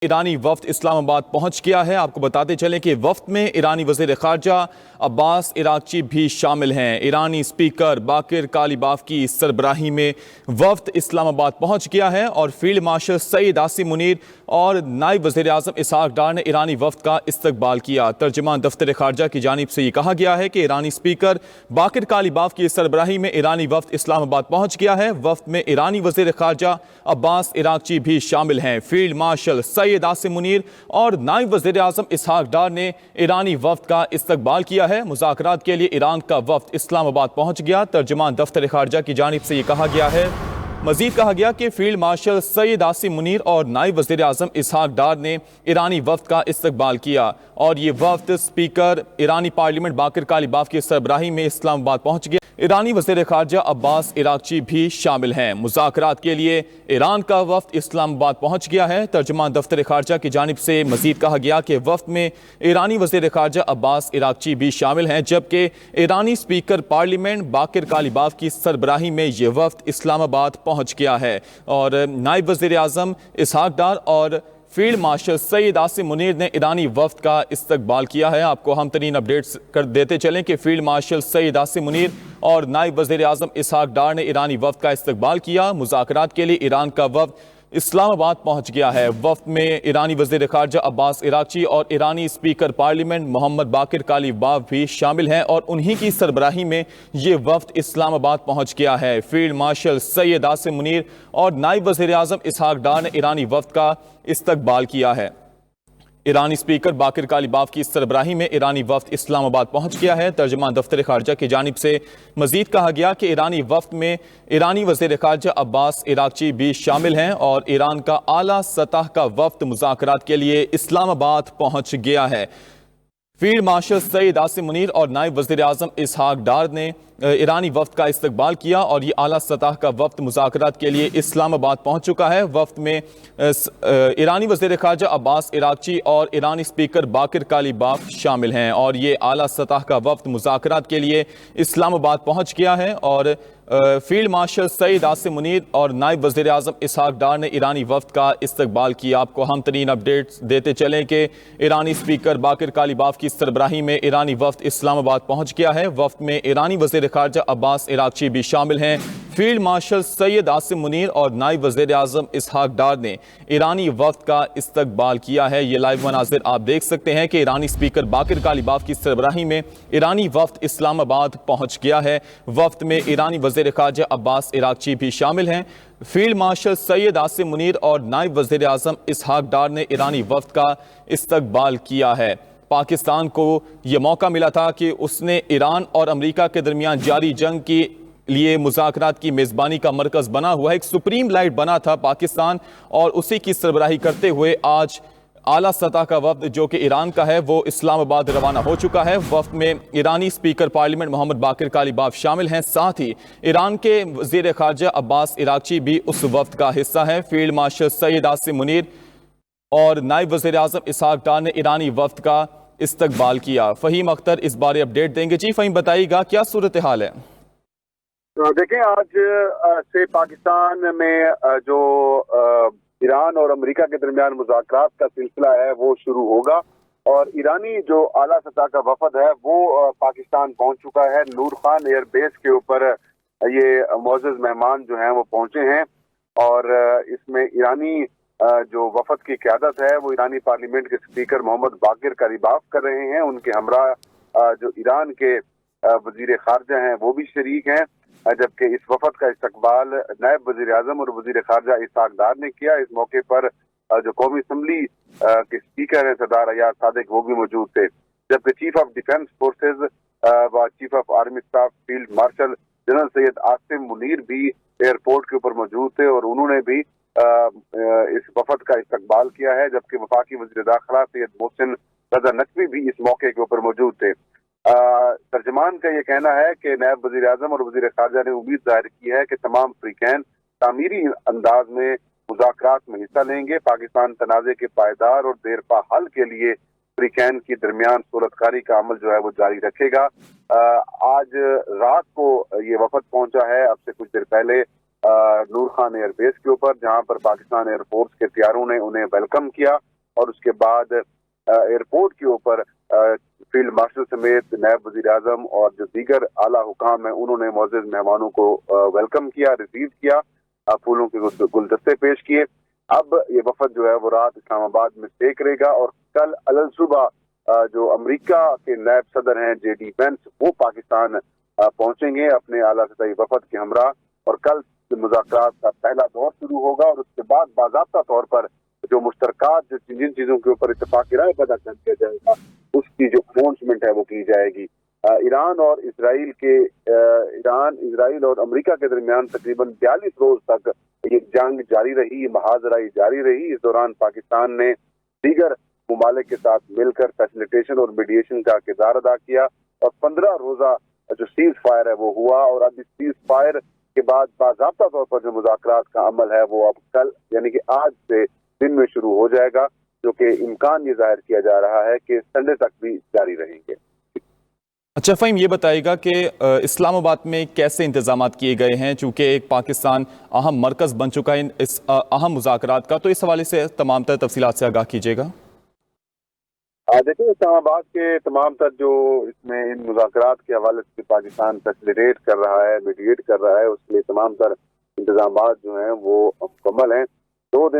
ईरानी वफ्द इस्लामाबाद पहुंच गया है। आपको बताते चलें कि वफ्द में ईरानी वज़ीर ख़ारजा अब्बास इराक़ची भी शामिल हैं। ईरानी स्पीकर बाकिर कालिबाफ की सरबराही में वफ्द इस्लामाबाद पहुंच गया है और फील्ड मार्शल सईद आसिम मुनीर और नायब वज़ीर आज़म इसहाक डार ने ईरानी वफ्द का इस्तकबाल किया। तर्जुमान दफ्तर ख़ारजा की जानिब से ये कहा गया है कि ईरानी स्पीकर बाकिर कालिबाफ की सरबराही में ईरानी वफ्द इस्लामाबाद पहुंच गया है। वफ्द में ईरानी वज़ीर ख़ारजा अब्बास इराक़ची भी शामिल हैं। फील्ड मार्शल सईद आसिम मुनीर और नायब वज़ीर आज़म इसहाक डार ने ईरानी वफ्द का इस्तकबाल किया है। मुज़ाकरात के लिए ईरान का वफ्द इस्लामाबाद पहुंच गया। तर्जुमान दफ्तर ख़ारजा की जानिब से ये कहा गया है। मजीद कहा गया कि फील्ड मार्शल सईद आसिम मुनीर और नायब वज़ीर आज़म इसहाक डार ने ईरानी वफ्द का इस्तकबाल किया और ये वफ्द स्पीकर ईरानी पार्लियामेंट बाकिर कालिबाफ की सरबराही में इस्लामाबाद पहुंच गया। ईरानी वज़ीर ख़ारजा अब्बास इराक़ची भी शामिल हैं। मुज़ाकरात के लिए ईरान का वफ्द इस्लामाबाद पहुंच गया है। तर्जुमान दफ्तर ख़ारजा की जानिब से मजीद कहा गया कि वफ्द में ईरानी वज़ीर ख़ारजा अब्बास इराक़ची भी शामिल हैं, जबकि ईरानी स्पीकर पार्लियामेंट बाकिर कालिबाफ की सरबराही में ये वफ्द इस्लामाबाद पहुंच गया है और नायब वज़ीर आज़म इसहाक डार और फील्ड मार्शल सईद आसिम मुनीर ने ईरानी वफ्द का इस्तकबाल किया है। आपको हम तरीन अपडेट्स कर देते चलें कि फील्ड मार्शल सईद आसिम मुनीर और नायब वज़ीर आज़म इसहाक डार ने ईरानी वफ्द का इस्तकबाल किया। मुज़ाकरात के लिए ईरान का वफ्द इस्लामाबाद पहुंच गया है। वफ्द में ईरानी वज़ीर ख़ारजा अब्बास इराक़ची और ईरानी स्पीकर पार्लियामेंट मोहम्मद बाकिर कालिबाफ भी शामिल हैं और उन्हीं की सरबराही में ये वफ्द इस्लामाबाद पहुंच गया है। फील्ड मार्शल सैयद आसिम मुनीर और नायब वज़ीर आज़म इसहाक डार ने ईरानी वफ्द का इस्तकबाल किया है। ईरानी स्पीकर बाकिर कालिबाफ की सरबराही में ईरानी वफ्द इस्लामाबाद पहुंच गया है। तर्जुमान दफ्तर ख़ारजा की जानिब से मजीद कहा गया कि ईरानी वफ्द में ईरानी वज़ीर ख़ारजा अब्बास इराक़ची भी शामिल हैं और ईरान का आला सतह का वफ्द मुज़ाकरात के लिए इस्लामाबाद पहुंच गया है। फील्ड मार्शल सईद आसिम मुनीर और नायब वज़ीर आज़म इसहाक डार ने ईरानी वफ्द का इस्तकबाल किया और ये आला सतह का वफ्द मुज़ाकरात के लिए इस्लामाबाद पहुंच चुका है। वफ्द में ईरानी वज़ीर ख़ारजा अब्बास इराक़ची और ईरानी स्पीकर बाकिर कालिबाफ शामिल हैं और ये आला सतह का वफ्द मुज़ाकरात के लिए इस्लामाबाद पहुंच गया है और फील्ड मार्शल सईद आसिम मुनीर और नायब वज़ीर आज़म इसहाक डार ने ईरानी वफ्द का इस्तकबाल किया। आपको हम तरीन अपडेट्स देते चलें कि ईरानी स्पीकर बाकिर कालिबाफ की सरबराही में ईरानी वफ्द इस्लामाबाद पहुंच गया है। वफ्द में ईरानी वज़ीर ख़ारजा अब्बास इराक़ची भी शामिल हैं। फील्ड मार्शल सैयद आसिम मुनीर और नायब वज़ीर आज़म इसहाक डार ने ईरानी वफ्द का इस्तकबाल किया है। ये लाइव मनाज़िर आप देख सकते हैं कि ईरानी स्पीकर बाकिर कालिबाफ की सरबराही में ईरानी वफ्द इस्लामाबाद पहुंच गया है। वफ्द में ईरानी वज़ीर ख़ारजा अब्बास इराक़ची भी शामिल हैं। फील्ड मार्शल सैयद आसिम मुनीर और नायब वज़ीर आज़म इसहाक डार ने ईरानी वफ्द का इस्तकबाल किया है। पाकिस्तान को यह मौका मिला था कि उसने ईरान और अमेरिका के दरमियान जारी जंग की लिए मुज़ाकरात की मेज़बानी का मरकज़ बना हुआ है। एक सुप्रीम लाइट बना था पाकिस्तान और उसी की सरबराही करते हुए आज आला सतह का वफ्द जो कि ईरान का है वो इस्लामाबाद रवाना हो चुका है। वफ्द में ईरानी स्पीकर पार्लियामेंट मोहम्मद बाकिर कालिबाफ शामिल हैं। साथ ही ईरान के वज़ीर ख़ारजा अब्बास इराक़ची भी उस वफ्द का हिस्सा है। फील्ड मार्शल सईद आसिम मुनीर और नायब वज़ीर आज़म इसहाक डार ने ईरानी वफ्द का इस्तकबाल किया। फ़हीम अख्तर इस बारे अपडेट देंगे। जी फ़हीम, बताइएगा क्या सूरत हाल है? देखें, आज से पाकिस्तान में जो ईरान और अमेरिका के दरमियान मुज़ाकरात का सिलसिला है वो शुरू होगा और ईरानी जो आला सतह का वफद है वो पाकिस्तान पहुंच चुका है। नूर खान एयरबेस के ऊपर ये मोअज़्ज़ज़ मेहमान जो हैं वो पहुंचे हैं और इसमें ईरानी जो वफद की क़यादत है वो ईरानी पार्लियामेंट के स्पीकर मोहम्मद बाकिर कालिबाफ कर रहे हैं। उनके हमरा जो ईरान के वज़ीर ख़ारजा हैं वो भी शरीक हैं, जबकि इस वफद का इस्तकबाल नायब वज़ीर आज़म और वज़ीर ख़ारजा इसहाक डार ने किया। इस मौके पर जो कौमी असम्बली के स्पीकर हैं सरदार अयाज सादिक वो भी मौजूद थे, जबकि चीफ ऑफ डिफेंस फोर्सेज व chief of army staff field marshal general Syed Asim Munir भी एयरपोर्ट के ऊपर मौजूद थे और उन्होंने भी इस वफद का इस्तकबाल किया है। जबकि वफाकी वज़ीर दाखिला सैयद मोहसिन रज़ा नकवी भी इस मौके के ऊपर मौजूद थे। तर्जमान का ये कहना है कि नायब वज़ीर आज़म और वज़ीर ख़ारजा ने उम्मीद जाहिर की है कि तमाम फ़रीक़ैन तामीरी अंदाज में मुज़ाकरात में हिस्सा लेंगे। पाकिस्तान तनाज़े के पायदार और देरपा हल के लिए फ़रीक़ैन के दरमियान सूरतकारी का अमल जो है वो जारी रखेगा। आज रात को ये वफद पहुंचा है, अब से कुछ देर पहले नूर खान एयरबेस के ऊपर, जहां पर पाकिस्तान एयरफोर्स के तैयारों ने उन्हें वेलकम किया और उसके बाद एयरपोर्ट के ऊपर फील्ड मार्शल समेत नायब वजीर आजम और जो दीगर आला हुकाम है उन्होंने मोअज़्ज़ज़ मेहमानों को वेलकम किया, रिसीव किया, फूलों के गुलदस्ते पेश किए। अब ये वफद जो है वो रात इस्लामाबाद में स्टे करेगा और कल अलल सुबह जो अमेरिका के नायब सदर हैं JD वेंस वो पाकिस्तान पहुंचेंगे अपने आला सतही वफद के हमरा और कल मुज़ाकरात का पहला दौर शुरू होगा और उसके बाद बाज़ाब्ता तौर पर जो मुश्तरकात जिन चीजों के ऊपर इत्तेफाक राय पैदा कर दिया जाएगा उसकी जो अनाउंसमेंट है वो की जाएगी। ईरान और इसराइल और अमेरिका के दरमियान तकरीबन 42 रोज तक ये जंग जारी रही, महाजराई जारी रही। इस दौरान पाकिस्तान ने दीगर मुमालिक के साथ मिलकर फैसिलिटेशन और मीडिएशन का किरदार अदा किया और 15 रोजा जो सीज फायर है वो हुआ और अब इस सीज फायर के बाद बाज़ाब्ता तौर पर जो मुज़ाकरात का अमल है वो अब कल यानी कि आज से दिन में शुरू हो जाएगा, जो कि इम्कान ये जाहिर किया जा रहा है कि संडे तक भी जारी रहेंगे। अच्छा फ़हीम, ये बताइएगा कि इस्लामाबाद में कैसे इंतजामात किए गए हैं, चूँकि एक पाकिस्तान अहम मरकज़ बन चुका है इस अहम मुज़ाकरात का, तो इस हवाले से तमाम तर तफसीलात से आगाह कीजिएगा। देखिए, इस्लामाबाद के तमाम तर जो इसमें इन मुज़ाकरात के हवाले से पाकिस्तान फैसिलिटेट कर रहा है, मीडिएट कर रहा है, उसके लिए तमाम तर इंतजामात जो हैं वो मुकम्मल हैं। 2 दिन